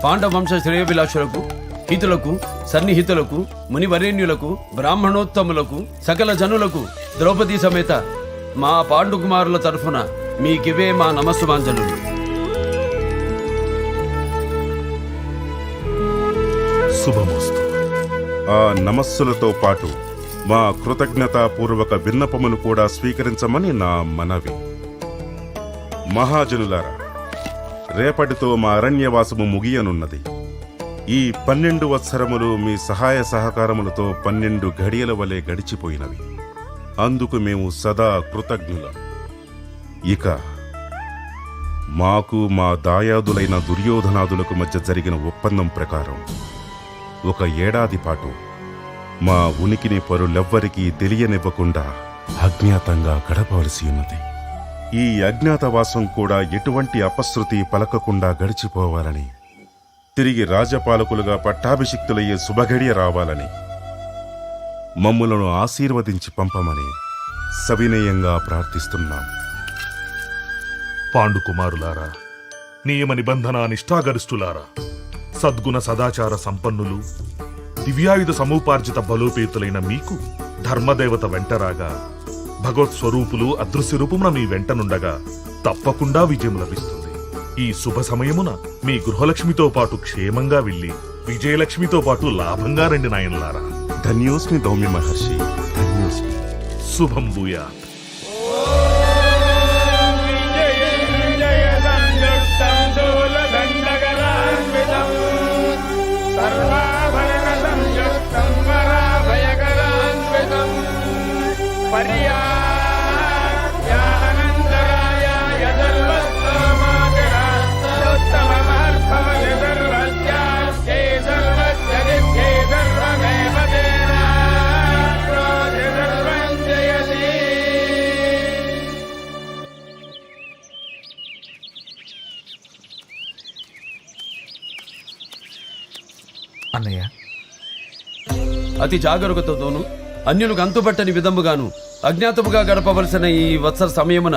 పాండవ వంశ శ్రేయోభిలాషులకు, హితులకు, సన్నిహితులకు, మునివరేణ్యులకు, బ్రాహ్మణోత్తములకు, సకల జనులకు ద్రౌపదీ సమేత మా పాండుకుమారుల తరఫున మీకివే మా నమస్సుమాంజలు. శుభమస్తు. ఆ నమస్సులతో పాటు మా కృతజ్ఞతాపూర్వక విన్నపమును కూడా స్వీకరించమని నా మనవి. మహాజనులారా, రేపటితో మా అరణ్యవాసము ముగియనున్నది. ఈ 12 వత్సరములు మీ సహాయ సహకారములతో 12 ఘడియల వలె గడిచిపోయినవి. అందుకు మేము సదా కృతజ్ఞులం. ఇక మాకు మా దాయాదులైన దుర్యోధనాదులకు మధ్య జరిగిన ఒప్పందం ప్రకారం 1 ఏడాది పాటు మా ఉనికిని పరులెవ్వరికీ తెలియనివ్వకుండా అజ్ఞాతంగా గడపవలసి ఉన్నది. ఈ అజ్ఞాతవాసం కూడా ఎటువంటి అపశృతి పలకకుండా గడిచిపోవాలని, తిరిగి రాజపాలకులుగా పట్టాభిషిక్తులయ్యే శుభఘడియ రావాలని, మమ్ములను ఆశీర్వదించి పంపమని సవినయంగా ప్రార్థిస్తున్నాం. పాండుకుమారులారా, నియమ నిబంధన నిష్ఠాగరిష్ఠులారా, సద్గుణ సదాచార సంపన్నులు, దివ్యాయుధ సమూపార్జిత బలోపేతులైన మీకు ధర్మదేవత వెంటరాగా, భగవత్ స్వరూపులు అదృశ్య రూపమున మీ వెంటనుండగా తప్పకుండా విజయం లభిస్తుంది. ఈ శుభ సమయమున మీ గృహలక్ష్మితో పాటు క్షేమంగా వెళ్ళి విజయలక్ష్మితో పాటు లాభంగా రండి నాయనలారా. ధన్యోస్మి దౌమ్య మహర్షి, ధన్యోస్మి. శుభం భూయాత్. అన్నయ్య, అతి జాగరూకతతోనూ అన్యులకు అంతుపట్టని విధముగాను అజ్ఞాతముగా గడపవలసిన ఈ వత్సర సమయమున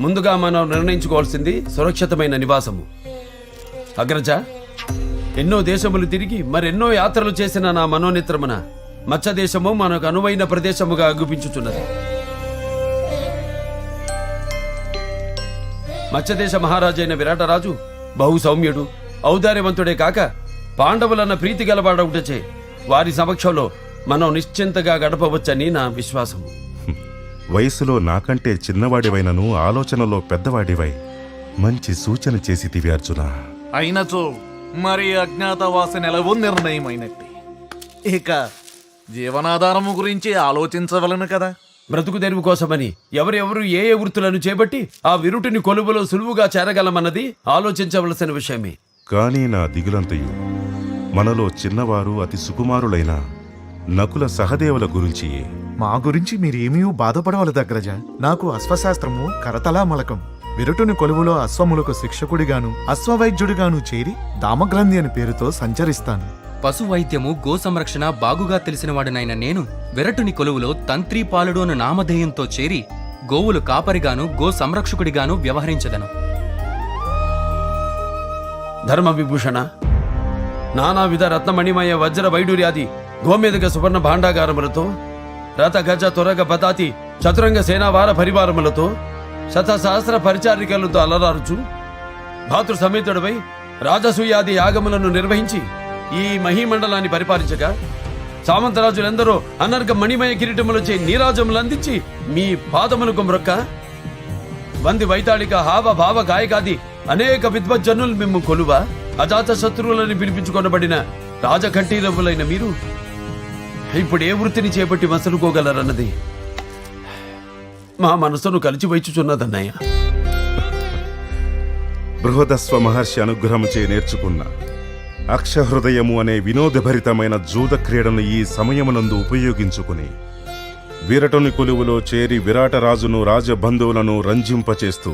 ముందుగా మనం నిర్ణయించుకోవాల్సింది సురక్షితమైన నివాసము. అగ్రజ, ఎన్నో దేశములు తిరిగి మరెన్నో యాత్రలు చేసిన నా మనోనిత్రమున మత్స్యదేశము మనకు అనువైన ప్రదేశముగా అగుపించుచున్నది. మత్స్యదేశ మహారాజైన విరాటరాజు బహు సౌమ్యుడు, ఔదార్యవంతుడే కాక పాండవులన్న ప్రీతి గలవాడవుటచే వారి సమక్షంలో మనం నిశ్చింతగా గడపవచ్చని నా విశ్వాసము. వయసులో నాకంటే చిన్నవాడివైనను ఆలోచనలో పెద్దవాడివై మంచి సూచన చేసితివి అర్జున. అయినచో మరి అజ్ఞాతవాస నెలవు నిర్ణయమైనట్టే. ఇక జీవనాధారము గురించి ఆలోచించవలను కదా. బ్రతుకు తెరువు కోసమని ఎవరెవరు ఏ ఏ వృత్తులను చేపట్టి ఆ విరుటిని కొలువులో సులువుగా చేరగలమన్నది ఆలోచించవలసిన విషయమే. కానీ నా దిగులంతయు మనలో చిన్నవారు అతి సుకుమారులైన నకుల సహదేవుల గురించి. మా గురించి మీరేమీ బాధపడవలదు అగ్రజ. నాకు అశ్వశాస్త్రము కరతలా మలకం. విరుటుని కొలువులో అశ్వములకు శిక్షకుడిగాను అశ్వవైద్యుడిగాను చేరి దామగ్రంథి అని పేరుతో సంచరిస్తాను. పశు వైద్యము గో సంరక్షణ బాగుగా తెలిసినవాడినైన నేను విరటుని కొలువులో తంత్రి పాలుడు అను నామధేయంతో చేరి గోవులు కాపరిగాను గో సంరక్షకుడిగాను వ్యవహరించదను. ధర్మ విభూషణ, నానావిధ రత్నమణిమయ వజ్ర వైడూర్యాది గోమేదక సువర్ణ భాండాగారములతో, రథ గజ త్వరగ పతాతి చతురంగ సేనావార పరివారములతో, శతసహస్ర పరిచారికలతో అలరారుచు భాతృ సమేతుడవై రాజసూయాది యాగములను నిర్వహించి ఈ మహీమండలాన్ని పరిపాలించగా, సామంతరాజులందరూ అనర్ఘ మణిమయ కిరీటములచే నీరాజములు అందించి మీ పాదములకు మ్రొక్క, వంది వైతాళిక హావ భావ గాయకాది అనేక విద్వజ్జనులు మిమ్ము కొలువ, అజాత శత్రువులని పిలిపించుకొనబడిన రాజకంఠీరవులైన మీరు ఇప్పుడు ఏ వృత్తిని చేపట్టి మసలుకోగలరన్నది మా మనసును కలిచివైచుచున్నదన్నయ్య. బృహదస్వ మహర్షి అనుగ్రహముచే నేర్చుకున్న అక్షహృదయము అనే వినోదభరితమైన జూద క్రీడను ఈ సమయమునందు ఉపయోగించుకుని విరటుని కొలువులో చేరి విరాటరాజును రాజబంధువులను రంజింపచేస్తూ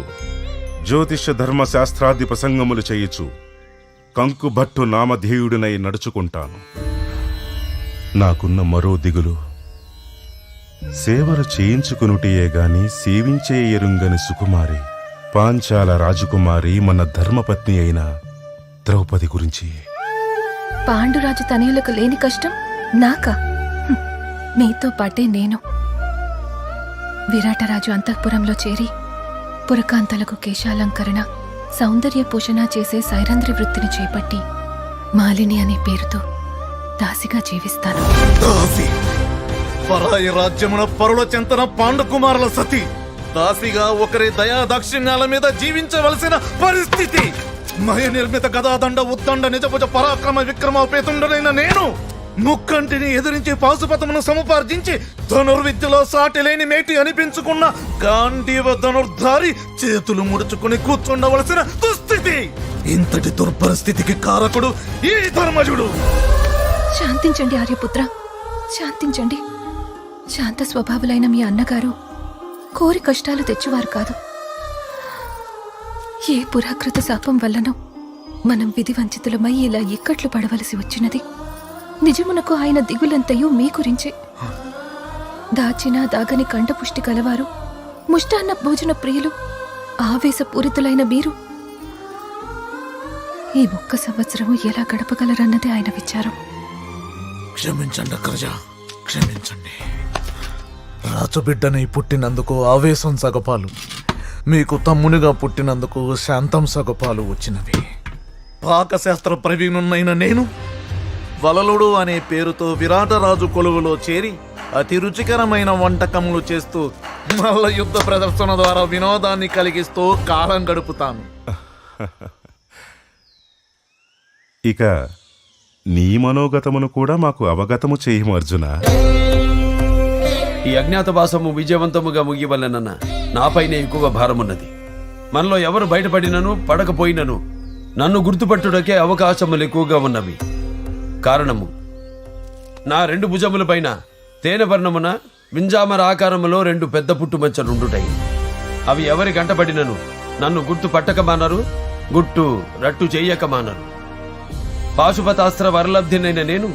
జ్యోతిష ధర్మశాస్త్రాది ప్రసంగములు చేయుచు కంకుభట్టు నామధేయుడినై నడుచుకుంటాను. నాకున్న మరో దిగులు సేవలు చేయించుకునుటియే గాని సేవించే ఎరుంగని సుకుమారి పాంచాల రాజకుమారి మన ధర్మపత్ని అయిన ద్రౌపది గురించి పాండురాజు తనయులకు లేని కష్టం నాకా? మీతో పాటే నేను. విరాటరాజు అంతఃపురంలో చేరి పురకాంతలకు కేశాలంకరణ, సౌందర్య పోషణ చేసే సైరంధ్రి వృత్తిని చేపట్టి మాలిని అనే పేరుతో దాసిగా జీవిస్తాను. దాసి పరాయి రాజ్యమున పరుల చెంతన పాండుకుమారుల సతి దాసిగా ఒకరి దయా దాక్షిణ్యాల మీద జీవించవలసిన పరిస్థితి. మయ నిర్మిత గదాదండ ఉద్దండ నిజభుజ పరాక్రమ విక్రమోపేతుండనైన నేను ముక్కంటిని ఎదిరించి పాశుపతమును సముపార్జించి ధనుర్విద్యలో సాటి లేని మేటి అనిపించుకున్న గాంధీవ ధనుర్ధారి చేతులు ముడుచుకుని కూర్చుండవలసిన దుస్థితి. ఇంతటి దుర్పరిస్థితికి కారకుడు ఈ ధర్మజుడు. శాంతించండి ఆర్యపుత్ర, శాంతించండి. శాంత స్వభావులైన మీ అన్నగారు కోరి కష్టాలు తెచ్చువారు కాదు. ఏ పురాకృత శాపం వల్లనో మనం విధి వంచితులమై ఇలా ఇక్కట్లు పడవలసి వచ్చినది. నిజమునకు ఆయన దిగులంతయు మీ గురించే. దాచిన దాగని కంఠపుష్టి కలవారు, ముష్టాన్న భోజన ప్రియులు, ఆవేశపూరితులైన మీరు ఈ 1 సంవత్సరము ఎలా గడపగలరన్నది ఆయన విచారం. క్షమించండి అగ్రజ, క్షమించండి. రాజబిడ్డనై పుట్టినందుకు ఆవేశం సగపాలు, మీకు తమ్మునిగా పుట్టినందుకు శాంతం సగపాలు వచ్చినవి. పాకశాస్త్ర ప్రవీణున్నైన నేను వలలుడు అనే పేరుతో విరాటరాజు కొలువులో చేరి అతి రుచికరమైన వంటకములు చేస్తూ మల్ల యుద్ధ ప్రదర్శన ద్వారా వినోదాన్ని కలిగిస్తూ కాలం గడుపుతాను. ఇక నీ మనోగతమును కూడా మాకు అవగతము చేయము అర్జున. ఈ అజ్ఞాతవాసము విజయవంతముగా ముగివలెనన్న నాపైనే ఎక్కువ భారమున్నది. మనలో ఎవరు బయటపడినను పడకపోయినను నన్ను గుర్తుపట్టుటకే అవకాశములు ఎక్కువగా ఉన్నవి. కారణము నా 2 భుజములపైన తేనె వర్ణమున వింజామర ఆకారములో 2 పెద్ద పుట్టుమచ్చలుండుటయి. అవి ఎవరి గంటపడినను నన్ను గుర్తు పట్టకమానరు, గుట్టు రట్టు చెయ్యకమానరు. పాశుపతాస్త్ర వరలబ్ధినైన నేను